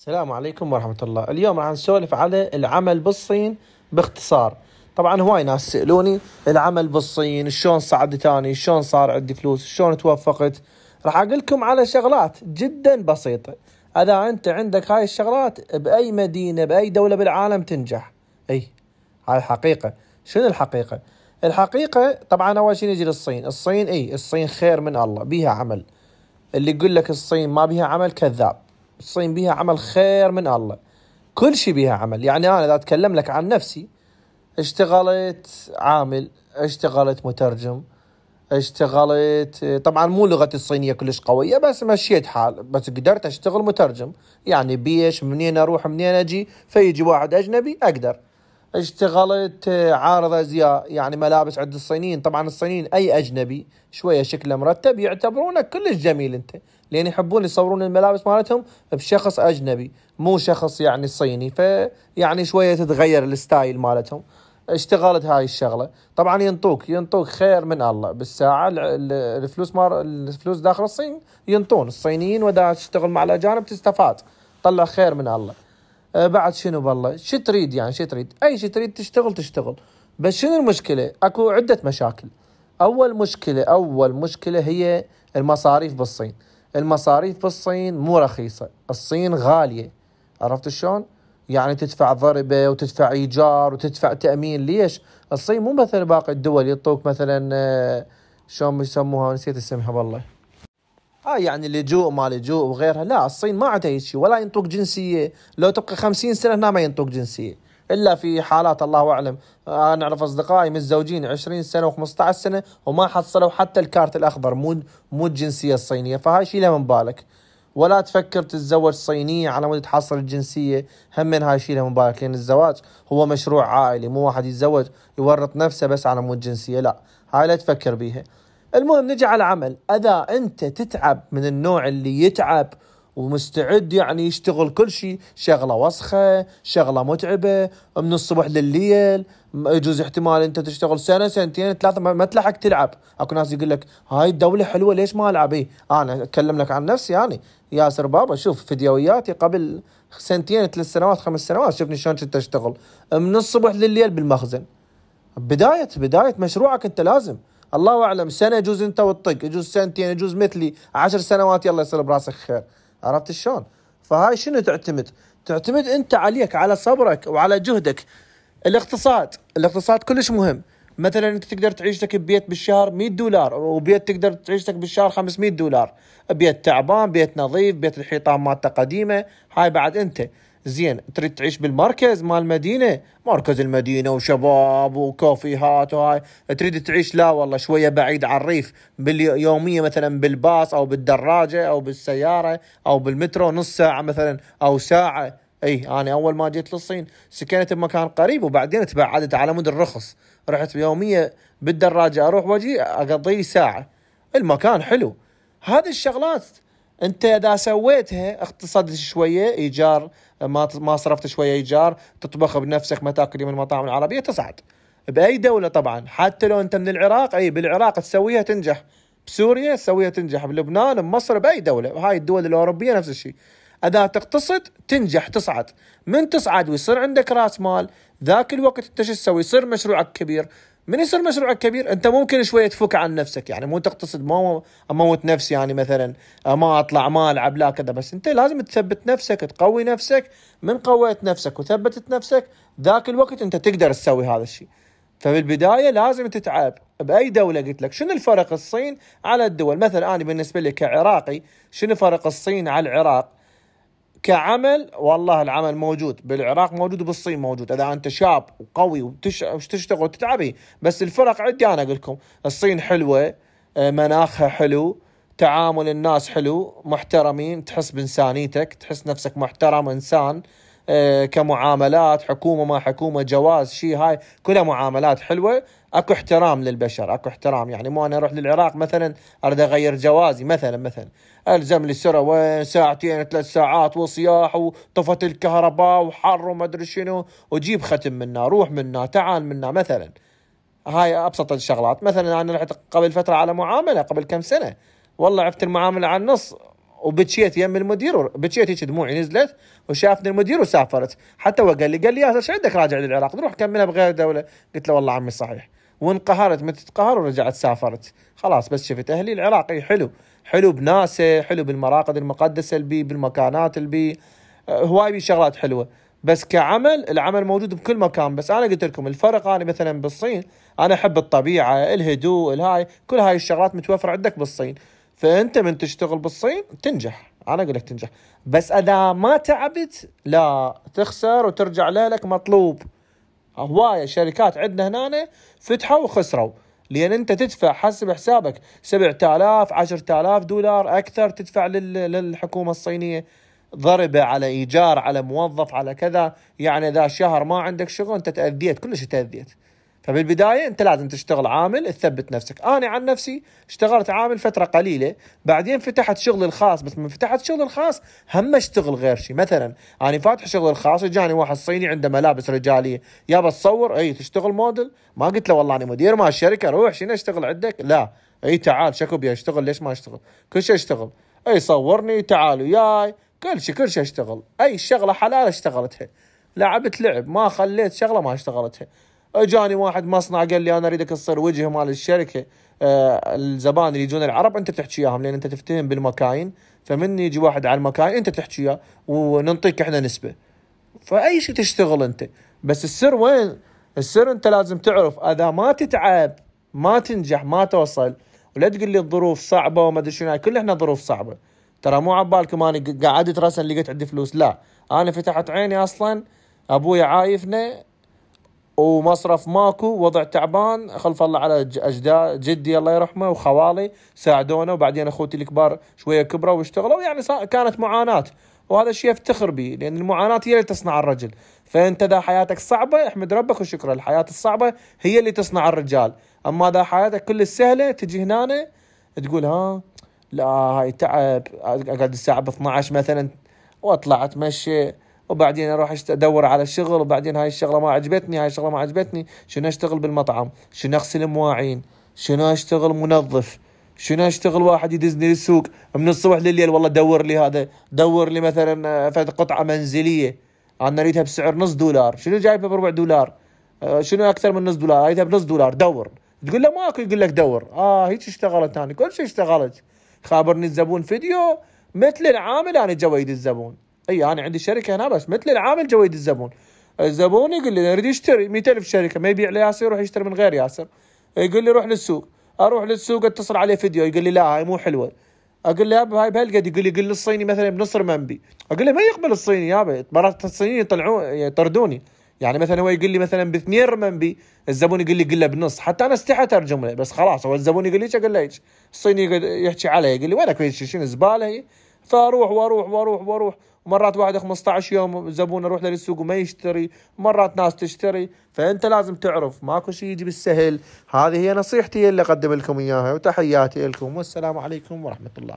السلام عليكم ورحمة الله. اليوم راح نسولف على العمل بالصين باختصار. طبعا هواي ناس سألوني العمل بالصين شلون صعدتاني، شلون صار عندي فلوس، شلون توفقت. راح اقول لكم على شغلات جدا بسيطة، اذا انت عندك هاي الشغلات باي مدينة باي دولة بالعالم تنجح. هاي الحقيقة. شنو الحقيقة؟ الحقيقة طبعا اول شيء نجي للصين. الصين خير من الله، بيها عمل. اللي يقول لك الصين ما بيها عمل كذاب. الصين بيها عمل خير من الله، كل شيء بيها عمل. يعني أنا إذا أتكلم لك عن نفسي، اشتغلت عامل، اشتغلت مترجم، اشتغلت طبعا مو لغتي الصينية كلش قوية بس مشيت حال، بس قدرت اشتغل مترجم. يعني بيش منين اروح منين اجي فيجي واحد اجنبي اقدر. اشتغلت عارض ازياء، يعني ملابس عند الصينيين. طبعا الصينيين اي اجنبي شويه شكله مرتب يعتبرونك كلش جميل انت، لان يحبون يصورون الملابس مالتهم بشخص اجنبي مو شخص يعني صيني، فيعني شويه تتغير الستايل مالتهم. اشتغلت هاي الشغله. طبعا ينطوك خير من الله بالساعه. الفلوس داخل الصين ينطون الصينيين، واذا تشتغل مع الاجانب تستفاد، طلع خير من الله. بعد شنو بالله، شو تريد يعني، شو تريد؟ اي شيء تريد تشتغل. بس شنو المشكلة؟ اكو عدة مشاكل. اول مشكلة هي المصاريف بالصين. المصاريف بالصين مو رخيصة، الصين غالية. عرفت شلون؟ يعني تدفع ضريبة وتدفع ايجار وتدفع تأمين. ليش؟ الصين مو مثل باقي الدول يعطوك مثلا شلون يسموها، نسيت اسمها والله. يعني لجوء ما لجوء وغيرها. لا، الصين ما عندها شيء، ولا ينطوك جنسية. لو تبقى 50 سنة هنا ما ينطوك جنسية إلا في حالات الله أعلم. أنا أعرف أصدقائي متزوجين 20 سنة و15 سنة وما حصلوا حتى الكارت الأخضر، مو الجنسية الصينية. فهاي شيلها من بالك، ولا تفكر تتزوج صينية على مود تحصل الجنسية. هم من هاي شيلها من بالك، لأن الزواج هو مشروع عائلي، مو واحد يتزوج يورط نفسه بس على مود جنسية. لا، هاي لا تفكر بيها. المهم نجي على العمل. اذا انت تتعب من النوع اللي يتعب ومستعد يعني يشتغل كل شيء، شغلة وسخة، شغلة متعبة من الصبح لليل، يجوز احتمال انت تشتغل سنة سنتين ثلاثة ما تلحق تلعب. اكو ناس يقول لك هاي الدولة حلوة ليش ما العب. انا اتكلم لك عن نفسي. يعني ياسر بابا شوف فيديوهاتي قبل سنتين 3 سنوات 5 سنوات، شوفني شلون كنت اشتغل من الصبح لليل بالمخزن. بداية مشروعك انت لازم، الله اعلم، سنه يجوز انت وتطق، يجوز سنتين، يجوز مثلي 10 سنوات يلا يصير براسك خير. عرفت شلون؟ فهاي شنو تعتمد انت عليك، على صبرك وعلى جهدك. الاقتصاد كلش مهم. مثلا انت تقدر تعيش لك ببيت بالشهر $100، وبيت تقدر تعيش لك بالشهر $500. بيت تعبان، بيت نظيف، بيت الحيطان مالته قديمه. هاي بعد انت زين. تريد تعيش بالمركز مال المدينة، مركز المدينة وشباب وكوفيهات وهاي. تريد تعيش لا والله شوية بعيد على الريف، باليومية مثلا بالباص أو بالدراجة أو بالسيارة أو بالمترو، نص ساعة مثلا أو ساعة. أنا أول ما جيت للصين سكنت بمكان قريب، وبعدين تبعدت على مود الرخص، رحت يومية بالدراجة أروح وأجي أقضي لي ساعة. المكان حلو. هذه الشغلات انت اذا سويتها، اقتصدت شويه ايجار، ما صرفت شويه ايجار، تطبخ بنفسك، ما تاكل من المطاعم العربيه، تصعد باي دوله. طبعا حتى لو انت من العراق، بالعراق تسويها تنجح، بسوريا تسويها تنجح، بلبنان، بمصر، باي دوله. هاي الدول الاوروبيه نفس الشيء. اذا تقتصد تنجح تصعد. من تصعد ويصير عندك راس مال، ذاك الوقت انت شو تسوي؟ يصير مشروعك كبير. من يصير مشروعك كبير انت ممكن شويه تفك عن نفسك، يعني مو تقتصد، ما اموت نفسي يعني مثلا ما اطلع ما العب لا كذا. بس انت لازم تثبت نفسك، تقوي نفسك. من قويت نفسك وثبتت نفسك، ذاك الوقت انت تقدر تسوي هذا الشيء. فبالبدايه لازم تتعب باي دوله. قلت لك شنو الفرق الصين على الدول؟ مثلا انا بالنسبه لي كعراقي، شنو فرق الصين على العراق كعمل؟ والله العمل موجود بالعراق، موجود وبالصين موجود، اذا انت شاب وقوي وتشتغل وتتعبي. بس الفرق عندي انا اقول لكم، الصين حلوه، مناخها حلو، تعامل الناس حلو، محترمين، تحس بانسانيتك، تحس نفسك محترم انسان. كمعاملات، حكومه ما حكومه، جواز، شيء، هاي كلها معاملات حلوه. اكو احترام للبشر، اكو احترام. يعني مو انا اروح للعراق مثلا اريد اغير جوازي مثلا الزم لي سرة وين ساعتين 3 ساعات وصياح وطفت الكهرباء وحر وما ادري شنو، وجيب ختم منا، روح منا، تعال منا مثلا. هاي ابسط الشغلات. مثلا انا رحت قبل فتره على معامله قبل كم سنه، والله عرفت المعامله على النص وبكيت يم المدير، بكيت هيك دموعي نزلت، وشافني المدير وسافرت. حتى هو قال لي ياسر ايش عندك راجع للعراق، نروح كملها بغير دوله. قلت له والله عمي صحيح، وانقهرت متى تقهر ورجعت سافرت. خلاص بس شفت اهلي العراقي حلو، حلو بناسه، حلو بالمراقد المقدسه البي، بالمكانات البي، هواي بي شغلات حلوه. بس كعمل، العمل موجود بكل مكان. بس انا قلت لكم الفرق، انا مثلا بالصين انا احب الطبيعه، الهدوء، الهاي، كل هاي الشغلات متوفره عندك بالصين. فانت من تشتغل بالصين تنجح، انا اقول لك تنجح. بس اذا ما تعبت لا تخسر وترجع لك مطلوب. هواية شركات عندنا هنا فتحوا وخسروا، لان انت تدفع حسب حسابك 7000 10,000 دولار اكثر تدفع للحكومة الصينية، ضربة على ايجار على موظف على كذا. يعني اذا شهر ما عندك شغل انت تأذيت، كلش تأذيت. فبالبداية انت لازم تشتغل عامل تثبت نفسك. انا عن نفسي اشتغلت عامل فترة قليلة، بعدين فتحت شغل الخاص. بس من فتحت شغل الخاص هم اشتغل غير شيء. مثلا انا فاتح شغل الخاص، جاني واحد صيني عنده ملابس رجالية، يابا تصور، اي تشتغل موديل؟ ما قلت له والله انا مدير مع الشركة، روح شنو اشتغل عندك؟ لا، اي تعال شكو بي اشتغل، ليش ما اشتغل؟ كل شيء اشتغل، اي صورني تعالوا ياي، كل شيء اشتغل. اي شغلة حلال اشتغلتها، لعبت لعب ما خليت شغلة ما اشتغلتها. اجاني واحد مصنع قال لي انا اريدك تصير وجه مال الشركه، الزبائن اللي يجون العرب انت تحكي وياهم، لان انت تفتهم بالمكاين. فمن يجي واحد على المكاين انت تحكي وياه وننطيك احنا نسبه. فاي شيء تشتغل انت. بس السر وين؟ السر انت لازم تعرف، اذا ما تتعب ما تنجح ما توصل. ولا تقول لي الظروف صعبه وما ادري شنو، كل احنا ظروف صعبه. ترى مو عبالكم انا قعدت راسا لقيت عندي فلوس، لا، انا فتحت عيني اصلا. ابويا عايفنا ومصرف ماكو، وضع تعبان، خلف الله على اجداد جدي الله يرحمه وخوالي ساعدونا، وبعدين اخوتي الكبار شويه كبروا واشتغلوا. يعني كانت معاناه، وهذا الشيء افتخر به، لان المعاناه هي اللي تصنع الرجل. فانت اذا حياتك صعبه احمد ربك وشكرا، الحياه الصعبه هي اللي تصنع الرجال. اما اذا حياتك كل السهله تجي هنا تقول ها لا هاي تعب، اقعد الساعه ب 12 مثلا واطلع اتمشى، وبعدين اروح ادور على شغل، وبعدين هاي الشغله ما عجبتني، هاي الشغله ما عجبتني، شنو اشتغل بالمطعم، شنو اغسل مواعين، شنو اشتغل منظف، شنو اشتغل واحد يدزني للسوق من الصبح لليل، والله دور لي هذا، دور لي مثلا فد قطعه منزليه انا اريدها بسعر نص دولار، شنو جايبها بربع دولار، شنو اكثر من نص دولار، اريدها بنص دولار، دور. تقول له ماكو، يقول لك دور. هيك اشتغلت انا، كل شيء اشتغلت. خابرني الزبون فيديو مثل العامل، انا جويد الزبون. اي انا عندي شركه هنا، بس مثل العامل جويد الزبون. الزبون يقول لي اريد يشتري 100,000 شركه، ما يبيع لياسر يروح يشتري من غير ياسر. يقول لي روح للسوق، اروح للسوق اتصل عليه فيديو، يقول لي لا هاي مو حلوه. اقول له يابا هاي بهالقد، يقول لي الصيني مثلا بنص رمنبي. اقول له ما يقبل الصيني يابا، مرات الصينيين يطردوني. يعني مثلا هو يقول لي مثلا ب2 رمنبي، الزبون يقول لي قل له بنص، حتى انا استحي اترجم له. بس خلاص هو الزبون يقول لي ايش، اقول له ايش. الصيني يحكي علي، يقول لي وينك شنو زباله هي. فاروح واروح. ومرات واحد 15 يوم زبون اروح له للسوق وما يشتري، مرات ناس تشتري. فانت لازم تعرف ماكو شيء يجي بالسهل. هذه هي نصيحتي اللي اقدم لكم اياها، وتحياتي لكم، والسلام عليكم ورحمه الله.